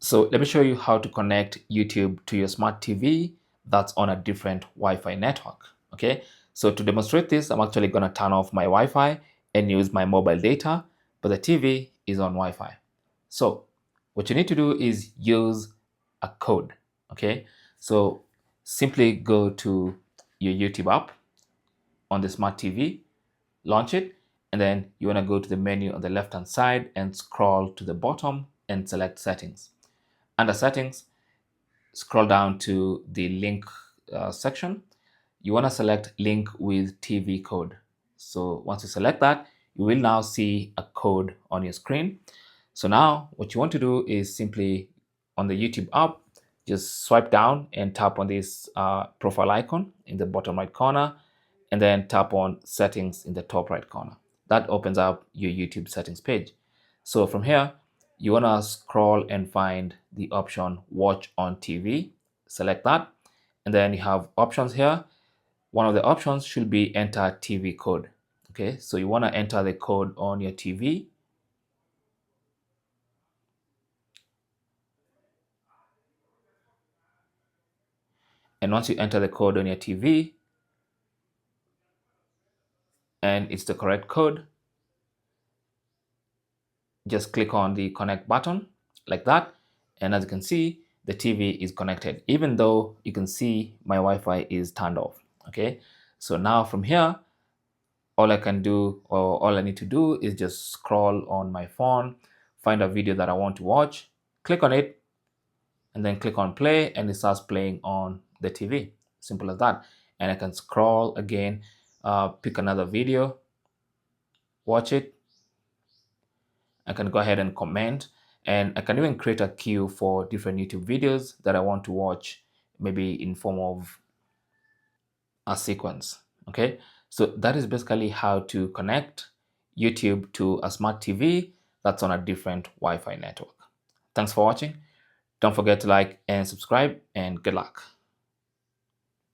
So let me show you how to connect YouTube to your smart TV that's on a different Wi-Fi network. Okay, so to demonstrate this, I'm actually going to turn off my Wi-Fi and use my mobile data, but the TV is on Wi-Fi. So what you need to do is use a code. Okay, so simply go to your YouTube app on the smart TV, launch it, and then you want to go to the menu on the left hand side and scroll to the bottom and select settings. Under settings, scroll down to the link section. You want to select link with TV code. So once you select that, you will now see a code on your screen. So now what you want to do is simply on the YouTube app, just swipe down and tap on this profile icon in the bottom right corner, and then tap on settings in the top right corner. That opens up your YouTube settings page. So from here, you want to scroll and find the option watch on TV. Select that, and then you have options here. One of the options should be enter TV code. Okay, so you want to enter the code on your TV. And once you enter the code on your TV and it's the correct code, just click on the connect button like that. And as you can see, the TV is connected, even though you can see my Wi-Fi is turned off. Okay, so now from here, all I can do, or all I need to do, is just scroll on my phone, find a video that I want to watch, click on it, and then click on play, and it starts playing on the TV. Simple as that. And I can scroll again, pick another video, watch it. I can go ahead and comment, and I can even create a queue for different YouTube videos that I want to watch, maybe in form of a sequence. Okay, so that is basically how to connect YouTube to a smart TV that's on a different Wi-Fi network. Thanks for watching. Don't forget to like and subscribe, and good luck.